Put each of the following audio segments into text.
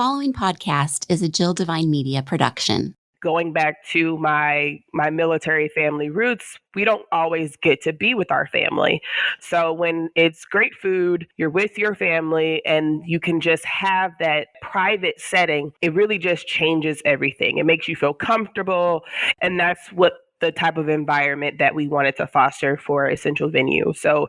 following podcast is a Jill Devine Media production. Going back to my military family roots, we don't always get to be with our family. So when it's great food, you're with your family, and you can just have that private setting, it really just changes everything. It makes you feel comfortable, and that's what the type of environment that we wanted to foster for Essential Venue. So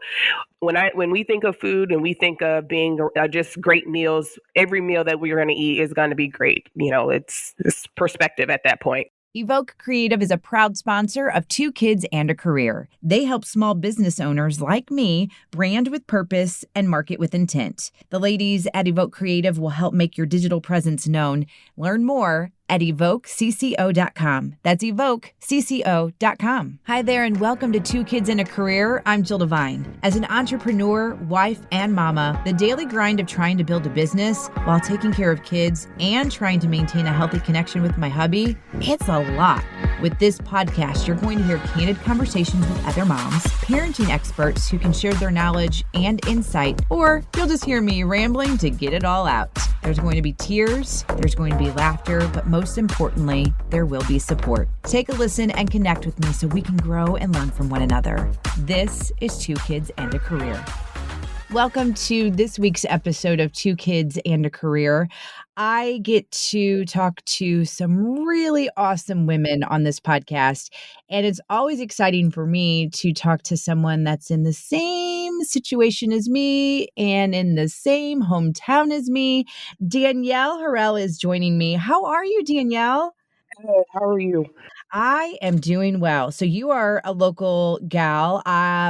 when we think of food and we think of being just great meals, every meal that we're going to eat is going to be great. You know, it's perspective at that point. Evoke Creative is a proud sponsor of Two Kids and a Career. They help small business owners like me brand with purpose and market with intent. The ladies at Evoke Creative will help make your digital presence known. Learn more at evokecco.com. That's evokecco.com. Hi there, and welcome to Two Kids and a Career. I'm Jill Devine. As an entrepreneur, wife, and mama, the daily grind of trying to build a business while taking care of kids and trying to maintain a healthy connection with my hubby, it's a lot. With this podcast, you're going to hear candid conversations with other moms, parenting experts who can share their knowledge and insight, or you'll just hear me rambling to get it all out. There's going to be tears, there's going to be laughter, but most importantly, there will be support. Take a listen and connect with me so we can grow and learn from one another. This is Two Kids and a Career. Welcome to this week's episode of Two Kids and a Career. I get to talk to some really awesome women on this podcast, and it's always exciting for me to talk to someone that's in the same situation as me and in the same hometown as me. Danielle Harrell is joining me. How are you, Danielle? Good. How are you? I am doing well. So you are a local gal.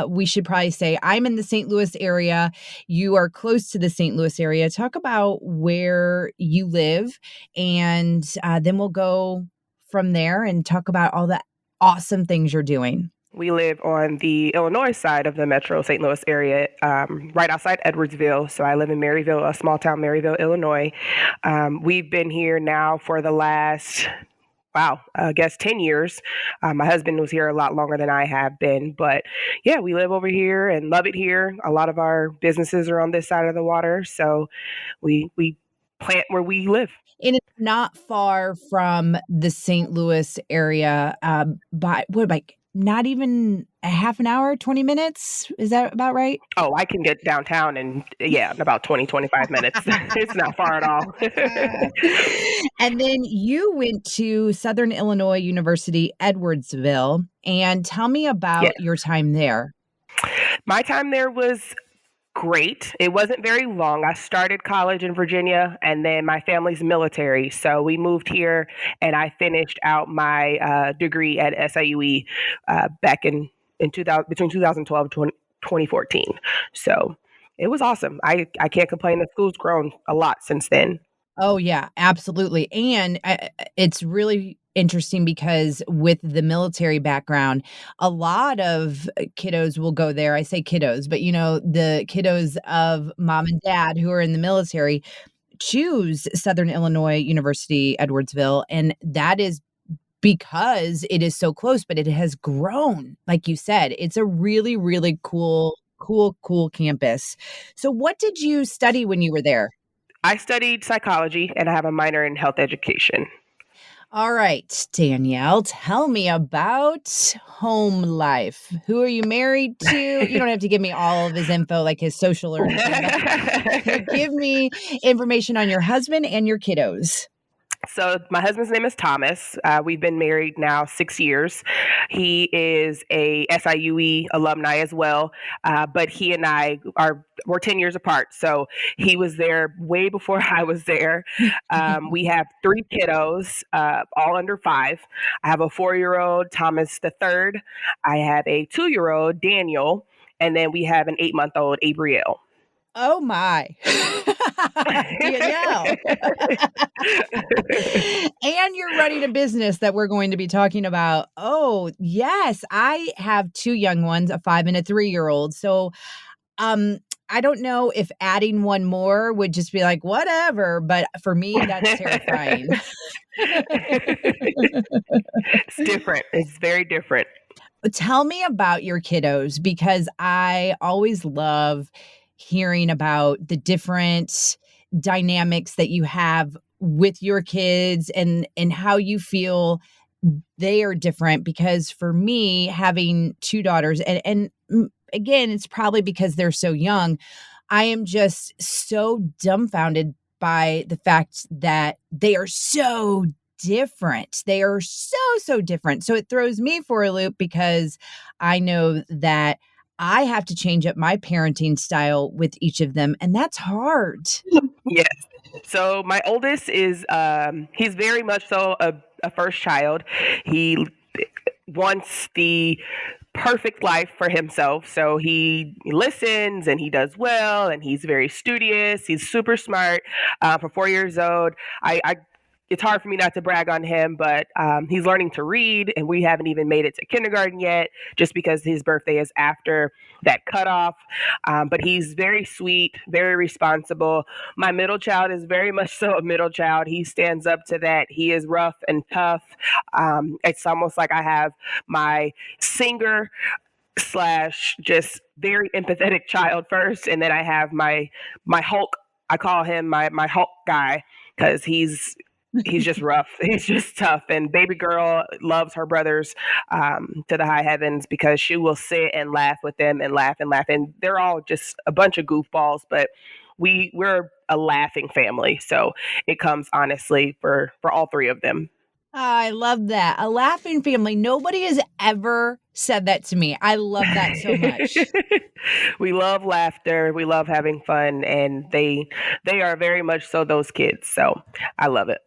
We should probably say I'm in the St. Louis area. You are close to the St. Louis area. Talk about where you live, and then we'll go from there and talk about all the awesome things you're doing. We live on the Illinois side of the metro St. Louis area, right outside Edwardsville. So I live in Maryville, a small town, Maryville, Illinois. We've been here now for the last 10 years. My husband was here a lot longer than I have been, but yeah, we live over here and love it here. A lot of our businesses are on this side of the water, so we plant where we live. And it's not far from the St. Louis area, not even a half an hour, 20 minutes. Is that about right? Oh, I can get downtown in about 20, 25 minutes. It's not far at all. And then you went to Southern Illinois University, Edwardsville, and tell me about your time there. My time there was great. It wasn't very long. I started college in Virginia, and then my family's military. So we moved here, and I finished out my degree at SIUE back in 2000, between 2012 and 2014. So it was awesome. I can't complain. The school's grown a lot since then. Oh, yeah, absolutely. And it's really interesting because with the military background, a lot of kiddos will go there. I say kiddos, but the kiddos of mom and dad who are in the military choose Southern Illinois University, Edwardsville. And that is because it is so close, but it has grown. Like you said, it's a really, really cool campus. So what did you study when you were there? I studied psychology, and I have a minor in health education. All right, Danielle, tell me about home life. Who are you married to? You don't have to give me all of his info, like his social or anything. Give me information on your husband and your kiddos. So my husband's name is Thomas. We've been married now 6 years. He is a SIUE alumni as well, but he and we're 10 years apart. So he was there way before I was there. We have 3 kiddos, all under 5. I have a 4-year-old, Thomas the third. I have a 2-year-old, Daniel, and then we have an 8-month-old, Abrielle. Oh my. Danielle. And you're running a business that we're going to be talking about. Oh, yes. I have 2 young ones, a 5 and a 3-year-old. So I don't know if adding one more would just be like, whatever. But for me, that's terrifying. It's different. It's very different. Tell me about your kiddos, because I always love hearing about the different dynamics that you have with your kids and how you feel they are different? Because for me, having two daughters, again, it's probably because they're so young, I am just so dumbfounded by the fact that they are so different. They are so different. So it throws me for a loop because I know that I have to change up my parenting style with each of them, and that's hard. Yes. So my oldest is he's very much so a first child. He wants the perfect life for himself. So he listens and he does well and he's very studious. He's super smart. For 4 years old, I it's hard for me not to brag on him, but he's learning to read, and we haven't even made it to kindergarten yet, just because his birthday is after that cutoff. But he's very sweet, very responsible. My middle child is very much so a middle child. He stands up to that. He is rough and tough. It's almost like I have my singer slash just very empathetic child first, and then I have my Hulk. I call him my Hulk guy because he's just rough. He's just tough. And baby girl loves her brothers to the high heavens because she will sit and laugh with them and laugh and laugh. And they're all just a bunch of goofballs, but we're a laughing family. So it comes honestly for all three of them. I love that. A laughing family. Nobody has ever said that to me. I love that so much. We love laughter. We love having fun, and they are very much so those kids. So I love it.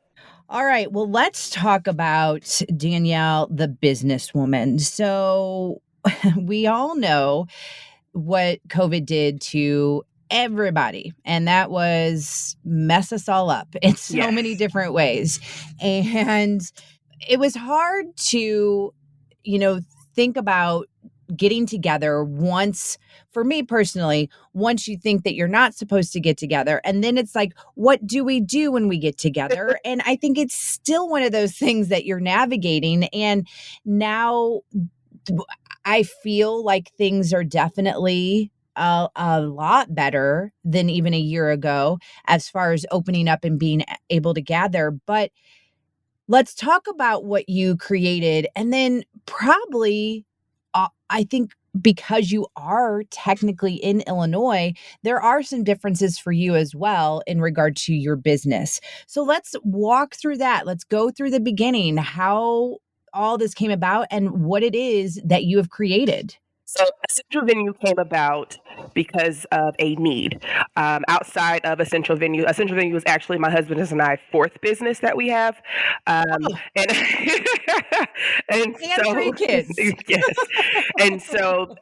All right. Well, let's talk about Danielle, the businesswoman. So we all know what COVID did to everybody, and that was mess us all up in so many Yes. different ways. And it was hard to, think about getting together once, for me personally, once you think that you're not supposed to get together. And then it's like, what do we do when we get together? And I think it's still one of those things that you're navigating. And now I feel like things are definitely a lot better than even a year ago as far as opening up and being able to gather. But let's talk about what you created. And then probably, I think because you are technically in Illinois, there are some differences for you as well in regard to your business. So let's walk through that. Let's go through the beginning, how all this came about and what it is that you have created. So Essential Venue came about because of a need. Outside of Essential Venue is actually my husband and I fourth business that we have, Oh, and and and so three kids. yes, and so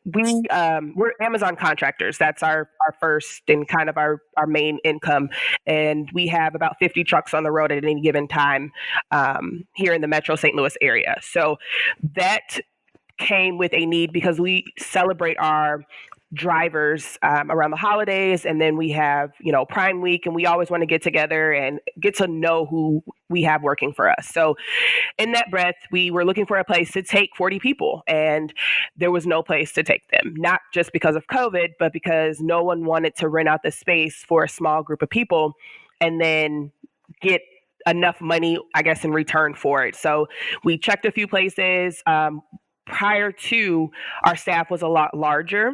we're Amazon contractors. That's our first and kind of our main income, and we have about 50 trucks on the road at any given time here in the Metro St. Louis area. So that came with a need because we celebrate our drivers around the holidays, and then we have Prime Week, and we always want to get together and get to know who we have working for us. So in that breath, we were looking for a place to take 40 people, and there was no place to take them, not just because of COVID, but because no one wanted to rent out the space for a small group of people and then get enough money, I guess, in return for it. So we checked a few places. Prior to, our staff was a lot larger.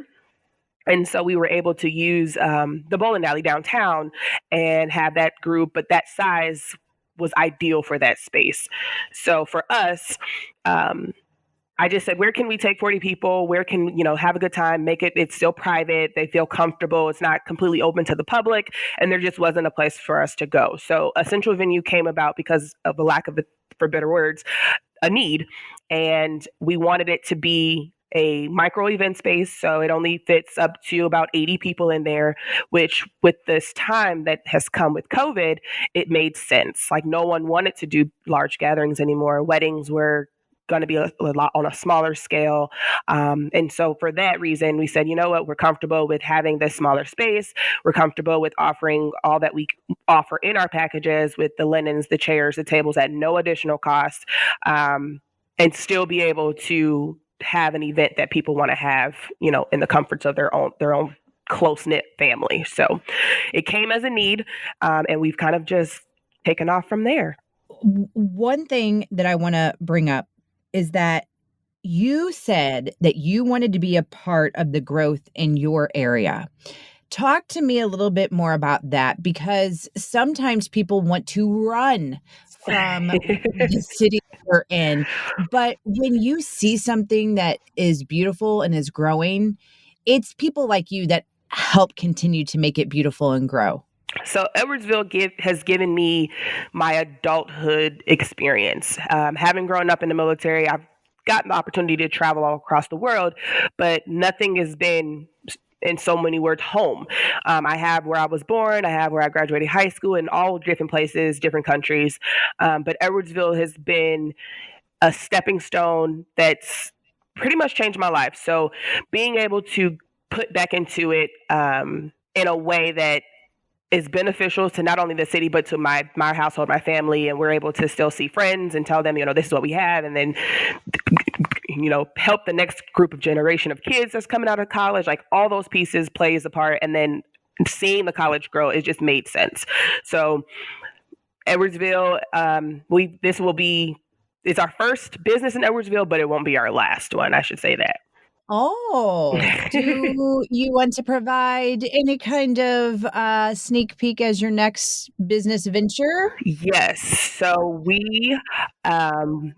And so we were able to use the bowling alley downtown and have that group, but that size was ideal for that space. So for us, I just said, where can we take 40 people? Where can, have a good time, it's still private. They feel comfortable. It's not completely open to the public. And there just wasn't a place for us to go. So a central venue came about because of a lack of, for better words, a need. And we wanted it to be a micro event space. So it only fits up to about 80 people in there, which with this time that has come with COVID, it made sense. Like no one wanted to do large gatherings anymore. Weddings were going to be a lot on a smaller scale. And so for that reason, we said, you know what, we're comfortable with having this smaller space. We're comfortable with offering all that we offer in our packages with the linens, the chairs, the tables at no additional cost, and still be able to have an event that people want to have, in the comforts of their own close knit family. So it came as a need, and we've kind of just taken off from there. One thing that I want to bring up is that you said that you wanted to be a part of the growth in your area. Talk to me a little bit more about that, because sometimes people want to run from the city we're in. But when you see something that is beautiful and is growing, it's people like you that help continue to make it beautiful and grow. So Edwardsville has given me my adulthood experience. Having grown up in the military, I've gotten the opportunity to travel all across the world, but nothing has been, in so many words, home. I have where I was born, I have where I graduated high school, in all different places, different countries. But Edwardsville has been a stepping stone that's pretty much changed my life. So being able to put back into it in a way that is beneficial to not only the city but to my household, my family, and we're able to still see friends and tell them, this is what we have, and then help the next group of generation of kids that's coming out of college. Like, all those pieces plays a part, and then seeing the college grow, it just made sense. So Edwardsville, it's our first business in Edwardsville, but it won't be our last one, I should say that. Oh, do you want to provide any kind of sneak peek as your next business venture? Yes. So we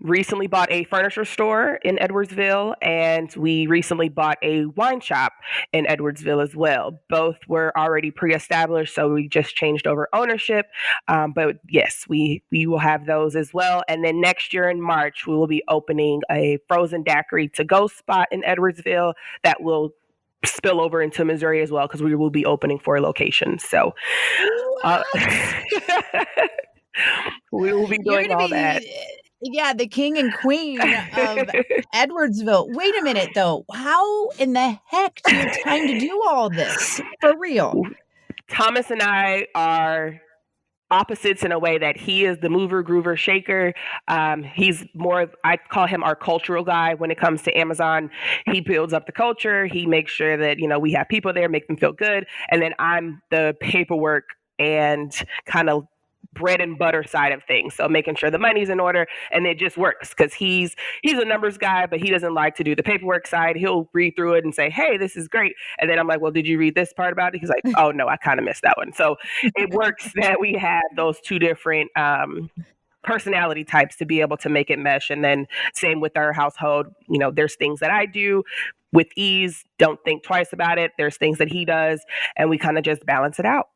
recently bought a furniture store in Edwardsville, and we recently bought a wine shop in Edwardsville as well. Both were already pre-established, so we just changed over ownership. But yes, we will have those as well. And then next year in March, we will be opening a frozen daiquiri to-go spot in Edwardsville that will spill over into Missouri as well, because we will be opening 4 locations. So we will be You're doing gonna all be, that. yeah, the king and queen of Edwardsville. Wait a minute, though. How in the heck do you have time to do all this? For real? Thomas and I are opposites in a way that he is the mover, groover, shaker. He's more, I call him our cultural guy when it comes to Amazon. He builds up the culture. He makes sure that, we have people there, make them feel good. And then I'm the paperwork and kind of bread and butter side of things. So making sure the money's in order, and it just works because he's a numbers guy, but he doesn't like to do the paperwork side. He'll read through it and say, hey, this is great. And then I'm like, well, did you read this part about it? He's like, oh no, I kind of missed that one. So it works that we have those two different personality types to be able to make it mesh. And then same with our household, there's things that I do with ease, don't think twice about it. There's things that he does, and we kind of just balance it out.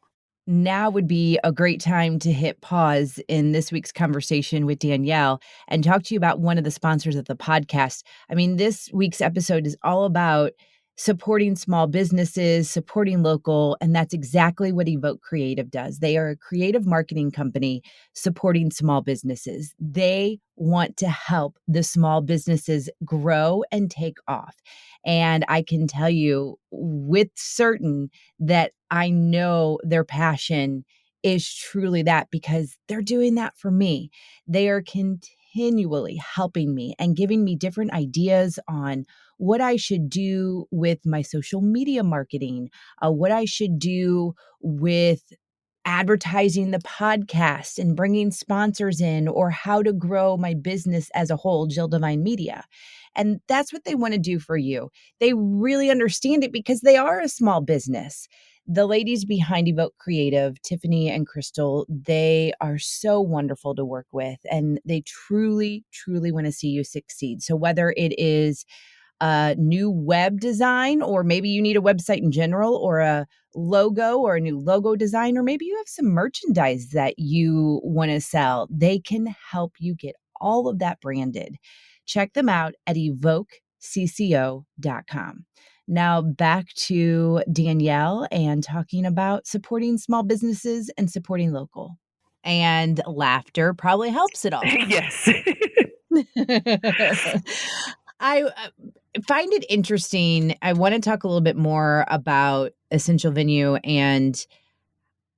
Now would be a great time to hit pause in this week's conversation with Danielle and talk to you about one of the sponsors of the podcast. I mean, this week's episode is all about supporting small businesses, supporting local, and that's exactly what Evoke Creative does. They are a creative marketing company supporting small businesses. They want to help the small businesses grow and take off. And I can tell you with certain that I know their passion is truly that, because they're doing that for me. They are continually helping me and giving me different ideas on what I should do with my social media marketing, what I should do with advertising the podcast and bringing sponsors in, or how to grow my business as a whole, Jill Devine Media. And that's what they want to do for you. They really understand it because they are a small business. The ladies behind Evoke Creative, Tiffany and Crystal, they are so wonderful to work with, and they truly, truly want to see you succeed. So whether it is a new web design, or maybe you need a website in general, or a logo or a new logo design, or maybe you have some merchandise that you want to sell, they can help you get all of that branded. Check them out at evokecco.com. Now back to Danielle and talking about supporting small businesses and supporting local. And laughter probably helps it all. Yes. I find it interesting. I want to talk a little bit more about Essential Venue and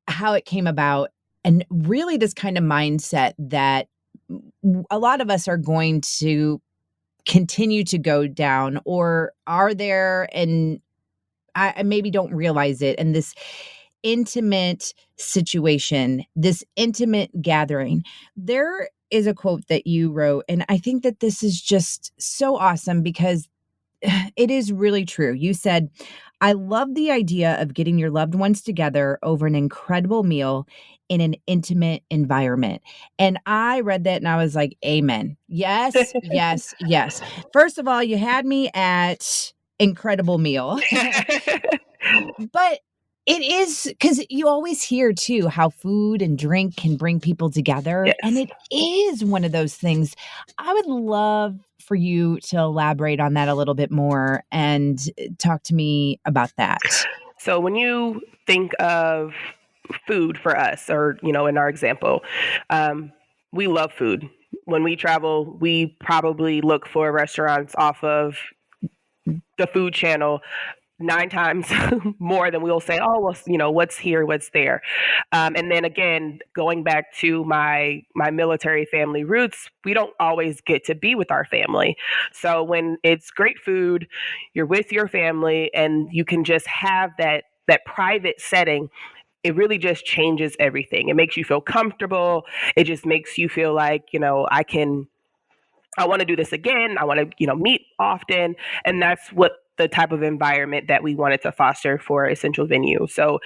how it came about, and really this kind of mindset that a lot of us are going to continue to go down, or are there, and I maybe don't realize it. And this intimate situation, this intimate gathering, there is a quote that you wrote, and I think that this is just so awesome because it is really true. You said, I love the idea of getting your loved ones together over an incredible meal in an intimate environment. And I read that and I was like, amen. Yes, yes, yes. First of all, you had me at incredible meal. But it is because you always hear too how food and drink can bring people together. And Yes. it is one of those things. I would love for you to elaborate on that a little bit more and talk to me about that. So when you think of food for us, or, in our example, we love food. When we travel, we probably look for restaurants off of the food channel 9 times more than we'll say, oh, well, what's here, what's there. And then again, going back to my military family roots, we don't always get to be with our family. So when it's great food, you're with your family, and you can just have that private setting. It really just changes everything. It makes you feel comfortable. It just makes you feel like, I want to do this again. I want to, meet often. And that's what the type of environment that we wanted to foster for Essential Venue. So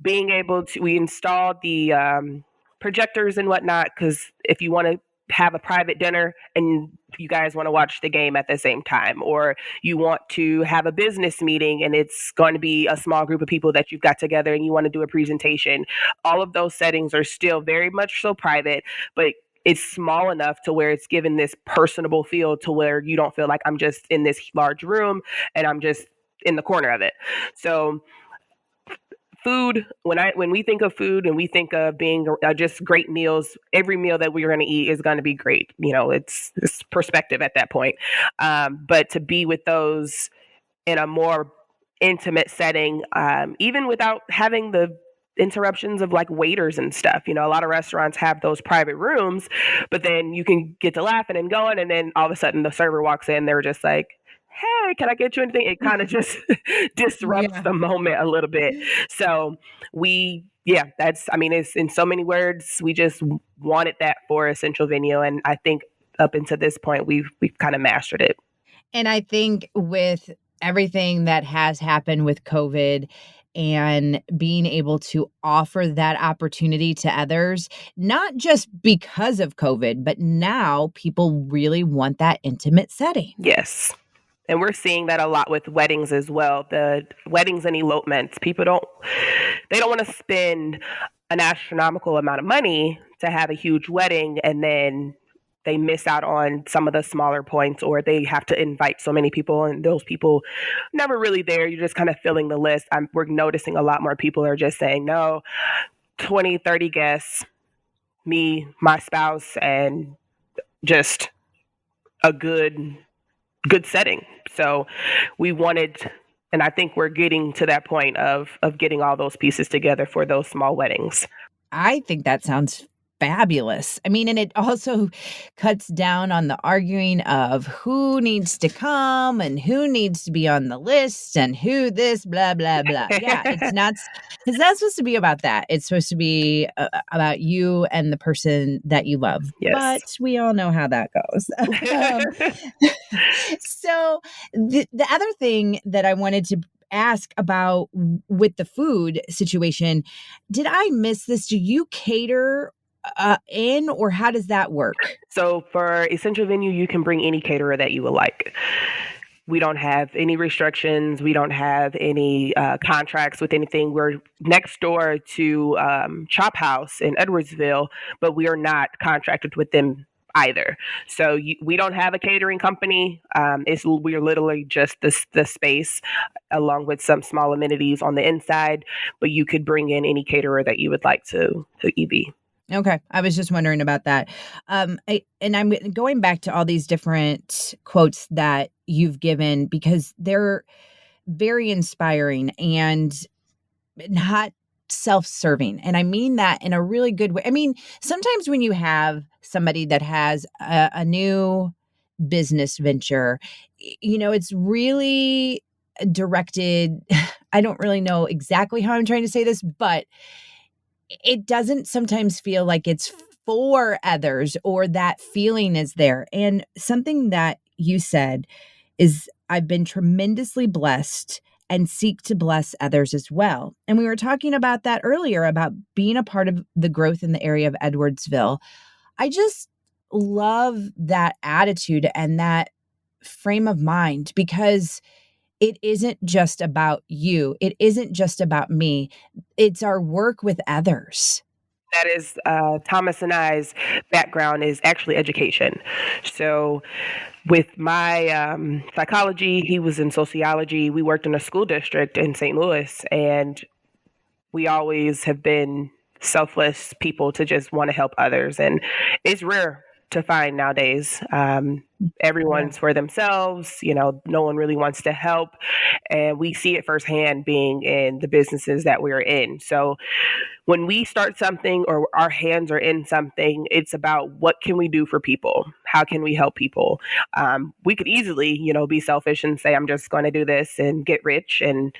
being able to, we installed the projectors and whatnot, because if you want to have a private dinner and you guys want to watch the game at the same time, or you want to have a business meeting and it's going to be a small group of people that you've got together and you want to do a presentation, all of those settings are still very much so private, but it's small enough to where it's given this personable feel to where you don't feel like I'm just in this large room and I'm just in the corner of it. So food, when we think of food and we think of being just great meals, every meal that we're going to eat is going to be great. It's perspective at that point. But to be with those in a more intimate setting, even without having the interruptions of like waiters and stuff. A lot of restaurants have those private rooms, but then you can get to laughing and going, and then all of a sudden the server walks in, they're just like, hey, can I get you anything? It kind of just disrupts Yeah. the moment a little bit. So it's in so many words, we just wanted that for Essential Venue. And I think up until this point, we've kind of mastered it. And I think with everything that has happened with COVID and being able to offer that opportunity to others, not just because of COVID, but now people really want that intimate setting. Yes. And we're seeing that a lot with weddings as well. The weddings and elopements, they don't want to spend an astronomical amount of money to have a huge wedding, and then they miss out on some of the smaller points, or they have to invite so many people and those people never really there. You're just kind of filling the list. We're noticing a lot more people are just saying, no, 20, 30 guests, me, my spouse, and just a good setting. So we wanted, and I think we're getting to that point of getting all those pieces together for those small weddings. I think that sounds fabulous. I mean, and it also cuts down on the arguing of who needs to come and who needs to be on the list and who this, blah, blah, blah. Yeah, it's not supposed to be about that. It's supposed to be about you and the person that you love. Yes. But we all know how that goes. So the other thing that I wanted to ask about with the food situation, did I miss this? Do you cater in, or how does that work? So for Essential Venue, you can bring any caterer that you would like. We don't have any restrictions. We don't have any contracts with anything. We're next door to Chop House in Edwardsville, but we are not contracted with them either. So we don't have a catering company. We're literally just the space along with some small amenities on the inside, but you could bring in any caterer that you would like to EV. Okay. I was just wondering about that. I'm going back to all these different quotes that you've given because they're very inspiring and not self-serving. And I mean that in a really good way. I mean, sometimes when you have somebody that has a new business venture, it's really directed I don't really know exactly how I'm trying to say this, but it doesn't sometimes feel like it's for others or that feeling is there. And something that you said is I've been tremendously blessed and seek to bless others as well. And we were talking about that earlier about being a part of the growth in the area of Edwardsville. I just love that attitude and that frame of mind because it isn't just about you. It isn't just about me. It's our work with others. That is Thomas and I's background is actually education. So with my psychology, he was in sociology. We worked in a school district in St. Louis, and we always have been selfless people to just want to help others. And it's rare to find nowadays. Yeah. Everyone's for themselves, no one really wants to help. And we see it firsthand being in the businesses that we're in. So when we start something or our hands are in something, it's about what can we do for people? How can we help people? We could easily, be selfish and say, I'm just going to do this and get rich and,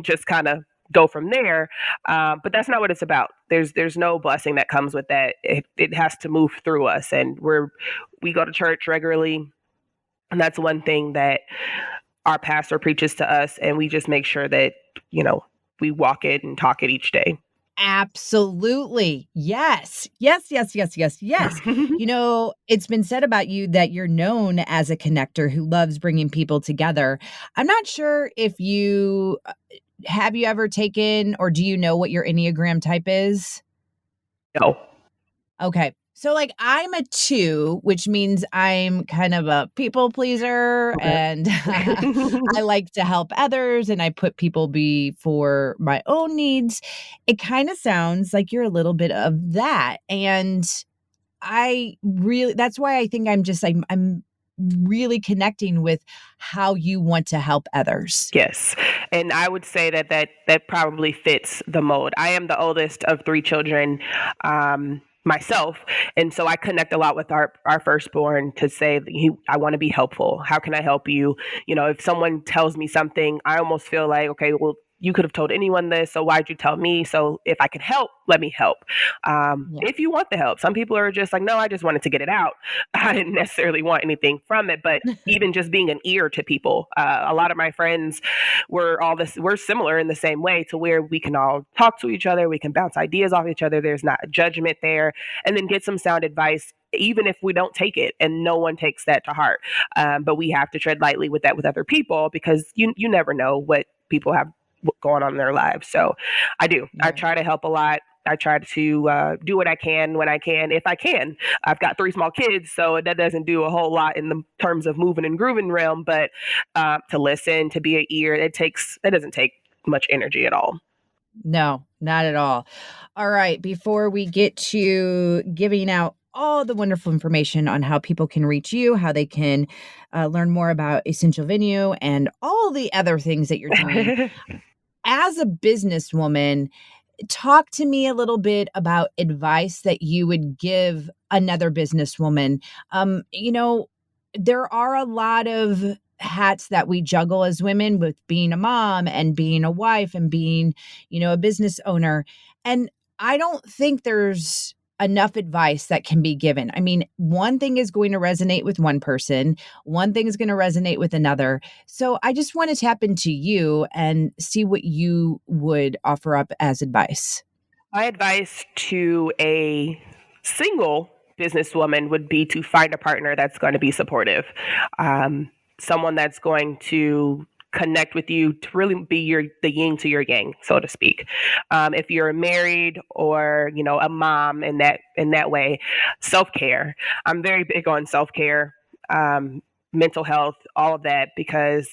just kind of go from there. But that's not what it's about. There's no blessing that comes with that. It has to move through us. And we go to church regularly. And that's one thing that our pastor preaches to us. And we just make sure that, we walk it and talk it each day. Absolutely. Yes. Yes, yes, yes, yes, yes. It's been said about you that you're known as a connector who loves bringing people together. I'm not sure if have you ever taken or do you know what your Enneagram type is? No. Okay. So like I'm a 2, which means I'm kind of a people pleaser Okay. and I like to help others and I put people before my own needs. It kind of sounds like you're a little bit of that. And that's why I think I'm really connecting with how you want to help others. Yes. And I would say that probably fits the mold. I am the oldest of 3 children. Myself, and so I connect a lot with our firstborn to say I want to be helpful. How can I help you? If someone tells me something, I almost feel like, okay, well, you could have told anyone this, so why'd you tell me? So if I can help, let me help. Yeah. If you want the help, some people are just like, no, I just wanted to get it out. I didn't necessarily want anything from it, but even just being an ear to people. A lot of my friends we're similar in the same way to where we can all talk to each other, we can bounce ideas off each other. There's not a judgment there, and then get some sound advice even if we don't take it, and no one takes that to heart. But we have to tread lightly with that with other people because you never know what people have going on in their lives. So I do. I try to help a lot. I try to do what I can when I can, if I can. I've got 3 small kids, so that doesn't do a whole lot in the terms of moving and grooving realm. But to listen, to be an ear, it doesn't take much energy at all. No, not at all. All right. Before we get to giving out all the wonderful information on how people can reach you, how they can learn more about Essential Venue and all the other things that you're doing, as a businesswoman, talk to me a little bit about advice that you would give another businesswoman. There are a lot of hats that we juggle as women with being a mom and being a wife and being, a business owner. And I don't think there's enough advice that can be given. I mean, one thing is going to resonate with one person, one thing is going to resonate with another. So I just want to tap into you and see what you would offer up as advice. My advice to a single businesswoman would be to find a partner that's going to be supportive, someone that's going to connect with you to really be the yin to your yang, so to speak. If you're married or a mom in that way, self care. I'm very big on self care, mental health, all of that because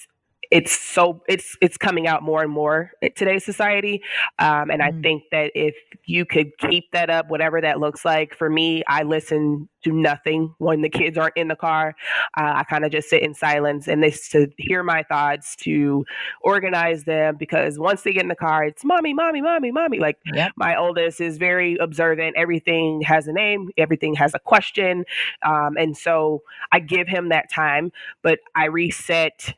it's coming out more and more in today's society, and I think that if you could keep that up, whatever that looks like. For me, I listen to nothing when the kids aren't in the car. I kind of just sit in silence and this to hear my thoughts, to organize them, because once they get in the car, it's mommy, mommy, mommy, mommy. Like, Yep. my oldest is very observant. Everything has a name. Everything has a question, and so I give him that time, but I reset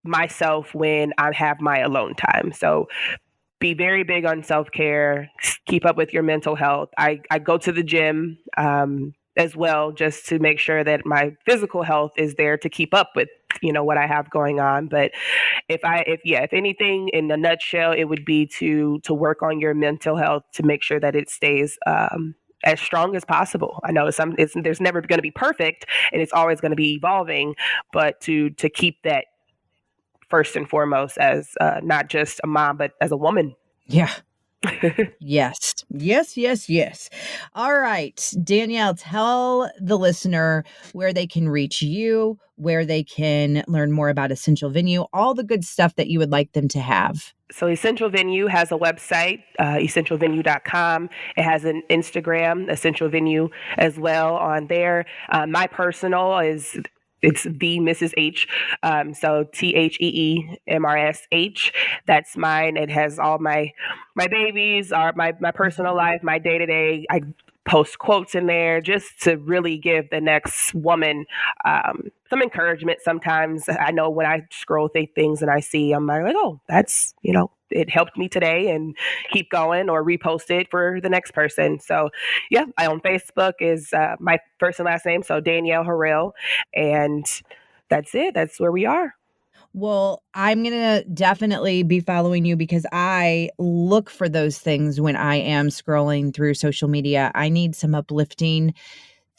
myself when I have my alone time. So be very big on self-care, keep up with your mental health. I go to the gym as well, just to make sure that my physical health is there to keep up with, what I have going on. But if anything, in a nutshell, it would be to work on your mental health to make sure that it stays as strong as possible. I know there's never going to be perfect, and it's always going to be evolving, but to keep that first and foremost as not just a mom, but as a woman. Yeah. Yes. Yes, yes, yes. All right. Danielle, tell the listener where they can reach you, where they can learn more about Essential Venue, all the good stuff that you would like them to have. So Essential Venue has a website, essentialvenue.com. It has an Instagram, Essential Venue, as well on there. My personal it's the Mrs. H. So TheeMRSH. That's mine. It has all my babies, or my personal life, my day to day. I post quotes in there just to really give the next woman some encouragement. Sometimes I know when I scroll through things and I see, I'm like, oh, that's, it helped me today, and keep going, or repost it for the next person. So yeah, I on Facebook is my first and last name. So Danielle Harrell, and that's it. That's where we are. Well, I'm going to definitely be following you because I look for those things when I am scrolling through social media. I need some uplifting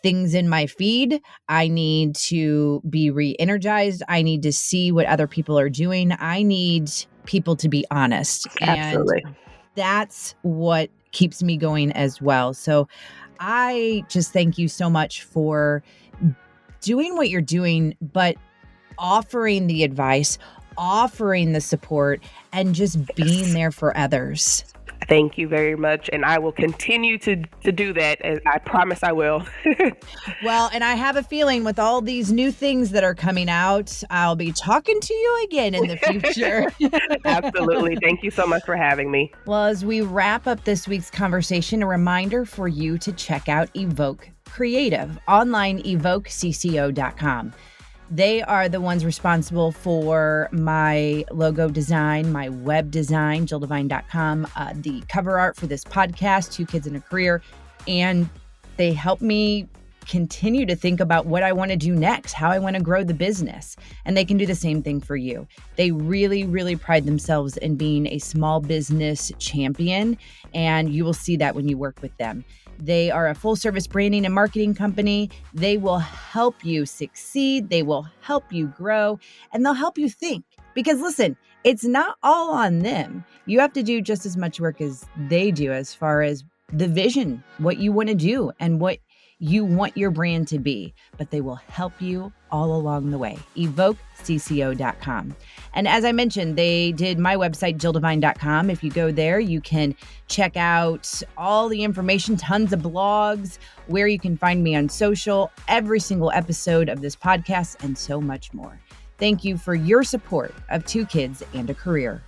things in my feed. I need to be re-energized. I need to see what other people are doing. I need people to be honest. Absolutely. And that's what keeps me going as well. So I just thank you so much for doing what you're doing, but offering the advice, offering the support, and just being there for others. Thank you very much. And I will continue to do that. I promise I will. Well, and I have a feeling with all these new things that are coming out, I'll be talking to you again in the future. Absolutely. Thank you so much for having me. Well, as we wrap up this week's conversation, a reminder for you to check out Evoke Creative, online evokecco.com. They are the ones responsible for my logo design, my web design, JillDevine.com, the cover art for this podcast, Two Kids and a Career. And they help me continue to think about what I want to do next, how I want to grow the business. And they can do the same thing for you. They really, really pride themselves in being a small business champion. And you will see that when you work with them. They are a full service branding and marketing company. They will help you succeed. They will help you grow, and they'll help you think. Because listen, it's not all on them. You have to do just as much work as they do as far as the vision, what you want to do and what you want your brand to be, but they will help you all along the way. EvokeCCO.com. And as I mentioned, they did my website, JillDevine.com. If you go there, you can check out all the information, tons of blogs, where you can find me on social, every single episode of this podcast, and so much more. Thank you for your support of Two Kids and a Career.